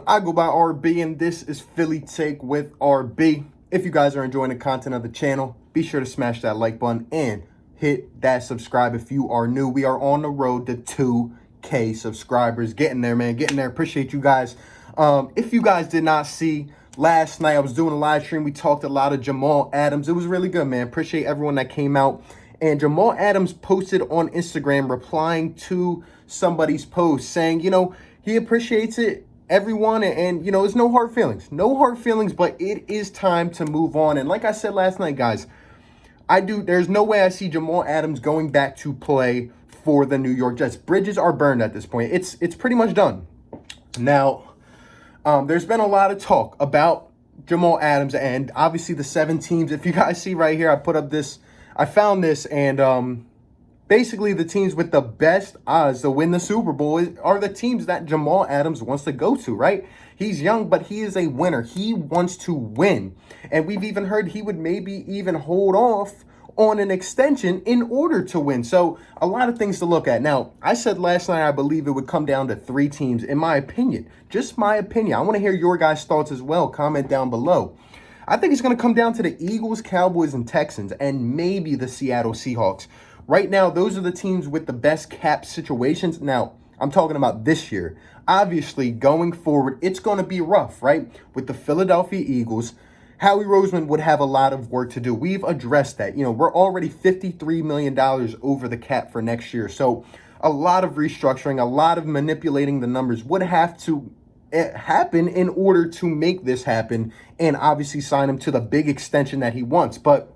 I go by RB, and this is Philly Take with RB. If you guys are enjoying the content of the channel, be sure to smash that like button and hit that subscribe if you are new. We are on the road to 2K subscribers. Getting there, man. Getting there. Appreciate you guys. If you guys did not see, last night I was doing a live stream. We talked a lot of Jamal Adams. It was really good, man. Appreciate everyone that came out. And Jamal Adams posted on Instagram replying to somebody's post saying, he appreciates it, everyone, and there's no hard feelings, but it is time to move on. And like I said last night, guys, there's no way I see Jamal Adams going back to play for the New York Jets. Bridges are burned at this point. It's pretty much done. Now, there's been a lot of talk about Jamal Adams and obviously the 7 teams. If you guys see right here, I found this, and basically the teams with the best odds to win the Super Bowl are the teams that Jamal Adams wants to go to, right? He's young, but he is a winner. He wants to win. And we've even heard he would maybe even hold off on an extension in order to win. So a lot of things to look at. Now, I said last night I believe it would come down to 3 teams, in my opinion. Just my opinion. I want to hear your guys' thoughts as well. Comment down below. I think it's going to come down to the Eagles, Cowboys, and Texans, and maybe the Seattle Seahawks. Right now, those are the teams with the best cap situations. Now, I'm talking about this year. Obviously, going forward, it's going to be rough, right? With the Philadelphia Eagles, Howie Roseman would have a lot of work to do. We've addressed that. We're already $53 million over the cap for next year. So a lot of restructuring, a lot of manipulating the numbers would have to happen in order to make this happen and obviously sign him to the big extension that he wants. But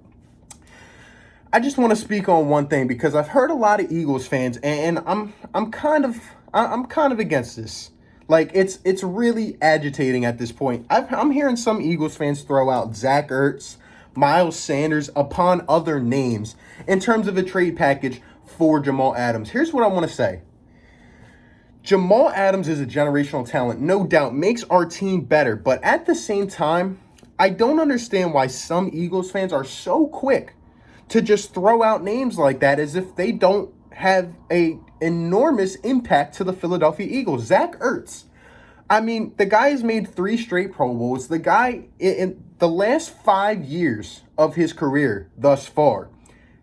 I just want to speak on one thing, because I've heard a lot of Eagles fans, and I'm kind of against this. Like, it's really agitating at this point. I'm hearing some Eagles fans throw out Zach Ertz, Miles Sanders upon other names in terms of a trade package for Jamal Adams. Here's what I want to say. Jamal Adams is a generational talent, no doubt, makes our team better. But at the same time, I don't understand why some Eagles fans are so quick to just throw out names like that as if they don't have a enormous impact to the Philadelphia Eagles. Zach Ertz, the guy has made 3 straight Pro Bowls. The guy, in the last 5 years of his career thus far,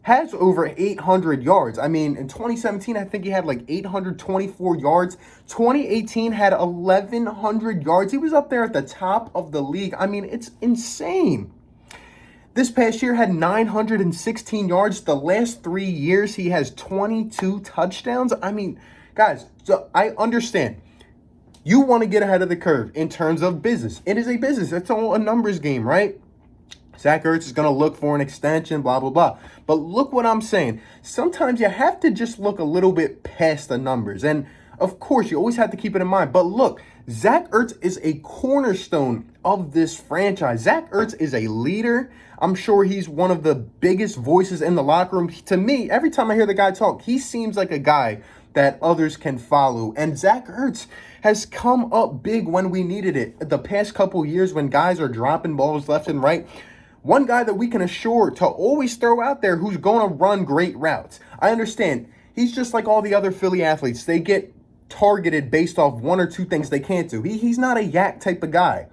has over 800 yards. In 2017, I think he had like 824 yards. 2018 had 1,100 yards. He was up there at the top of the league. It's insane. This past year had 916 yards. The last 3 years, he has 22 touchdowns. Guys, so I understand. You want to get ahead of the curve in terms of business. It is a business. It's all a numbers game, right? Zach Ertz is going to look for an extension, blah, blah, blah. But look what I'm saying. Sometimes you have to just look a little bit past the numbers. And, of course, you always have to keep it in mind. But look, Zach Ertz is a cornerstone of this franchise. Zach Ertz is a leader. I'm sure he's one of the biggest voices in the locker room. To me, every time I hear the guy talk, he seems like a guy that others can follow. And Zach Ertz has come up big when we needed it. The past couple years when guys are dropping balls left and right, one guy that we can assure to always throw out there who's going to run great routes. I understand. He's just like all the other Philly athletes. They get targeted based off 1 or 2 things they can't do. He's not a yak type of guy.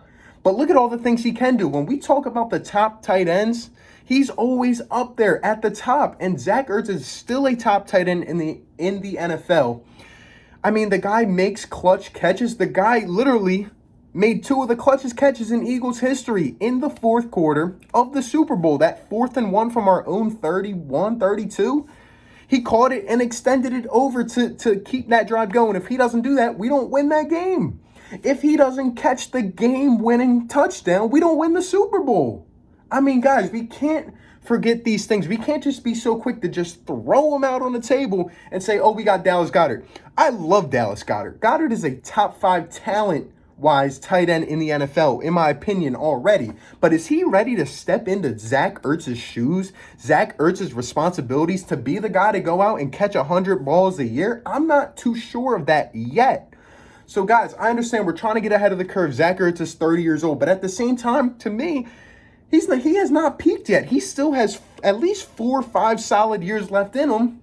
But look at all the things he can do. When we talk about the top tight ends, he's always up there at the top. And Zach Ertz is still a top tight end in the NFL. The guy makes clutch catches. The guy literally made 2 of the clutchest catches in Eagles history in the 4th quarter of the Super Bowl. That 4th and 1 from our own 31, 32. He caught it and extended it over to keep that drive going. If he doesn't do that, we don't win that game. If he doesn't catch the game-winning touchdown, we don't win the Super Bowl. Guys, we can't forget these things. We can't just be so quick to just throw them out on the table and say, oh, we got Dallas Goedert. I love Dallas Goedert. Goedert is a top 5 talent-wise tight end in the NFL, in my opinion, already. But is he ready to step into Zach Ertz's shoes, Zach Ertz's responsibilities to be the guy to go out and catch 100 balls a year? I'm not too sure of that yet. So, guys, I understand we're trying to get ahead of the curve. Zach Ertz is 30 years old. But at the same time, to me, he has not peaked yet. He still has at least 4 or 5 solid years left in him.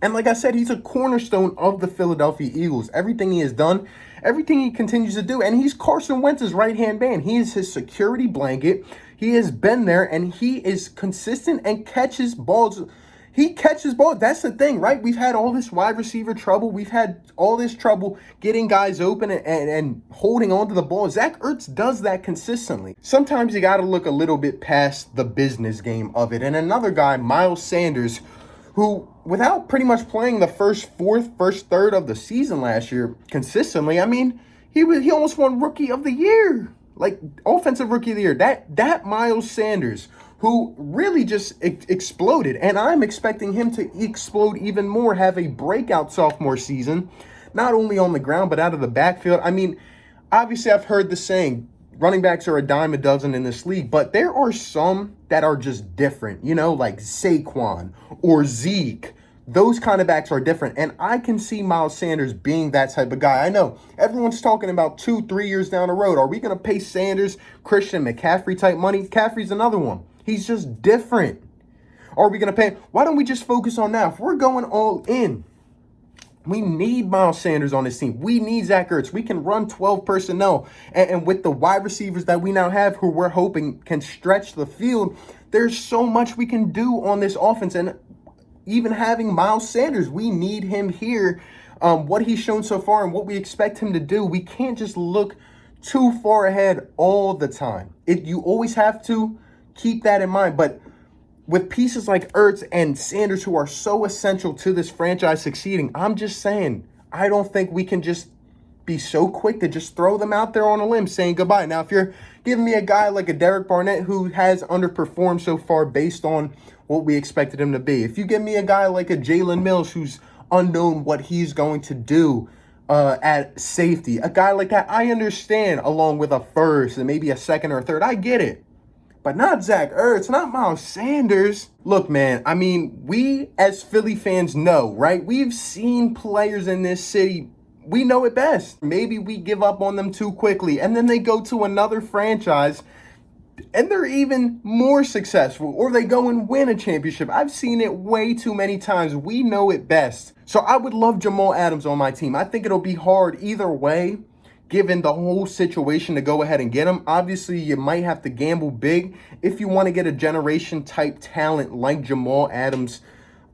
And like I said, he's a cornerstone of the Philadelphia Eagles. Everything he has done everything he continues to do. And he's Carson Wentz's right-hand man. He is his security blanket. He has been there, and he is consistent and catches balls. He catches balls. That's the thing, right? We've had all this wide receiver trouble. We've had all this trouble getting guys open and holding on to the ball. Zach Ertz does that consistently. Sometimes you got to look a little bit past the business game of it. And another guy, Miles Sanders, who, without pretty much playing the first third of the season last year consistently, I mean, he almost won Rookie of the Year, like Offensive Rookie of the Year. That Miles Sanders, who really just exploded, and I'm expecting him to explode even more, have a breakout sophomore season, not only on the ground, but out of the backfield. I mean, obviously, I've heard the saying, running backs are a dime a dozen in this league, but there are some that are just different, you know, like Saquon or Zeke. Those kind of backs are different, and I can see Miles Sanders being that type of guy. I know everyone's talking about 2-3 years down the road. Are we going to pay Sanders, Christian McCaffrey type money? McCaffrey's another one. He's just different. Are we going to pay? Why don't we just focus on now? If we're going all in, we need Miles Sanders on this team. We need Zach Ertz. We can run 12 personnel. And with the wide receivers that we now have, who we're hoping can stretch the field, there's so much we can do on this offense. And even having Miles Sanders, we need him here. What he's shown so far and what we expect him to do, we can't just look too far ahead all the time. You always have to keep that in mind. But with pieces like Ertz and Sanders, who are so essential to this franchise succeeding, I'm just saying, I don't think we can just be so quick to just throw them out there on a limb saying goodbye. Now, if you're giving me a guy like a Derek Barnett who has underperformed so far based on what we expected him to be, if you give me a guy like a Jalen Mills who's unknown what he's going to do at safety, a guy like that, I understand, along with a first and maybe a second or a third. I get it. But not Zach Ertz, not Miles Sanders. Look, man, I mean, we as Philly fans know, right? We've seen players in this city. We know it best. Maybe we give up on them too quickly, and then they go to another franchise, and they're even more successful, or they go and win a championship. I've seen it way too many times. We know it best. So I would love Jamal Adams on my team. I think it'll be hard either way, given the whole situation, to go ahead and get him. Obviously, you might have to gamble big if you want to get a generation-type talent like Jamal Adams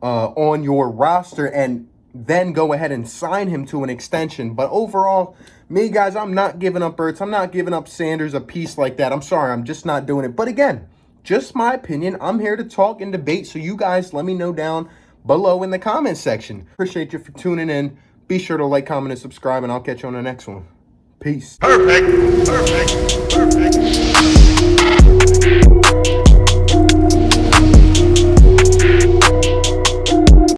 on your roster and then go ahead and sign him to an extension. But overall, me, guys, I'm not giving up Ertz. I'm not giving up Sanders a piece like that. I'm sorry. I'm just not doing it. But again, just my opinion. I'm here to talk and debate, so you guys let me know down below in the comment section. Appreciate you for tuning in. Be sure to like, comment, and subscribe, and I'll catch you on the next one. Peace. Perfect.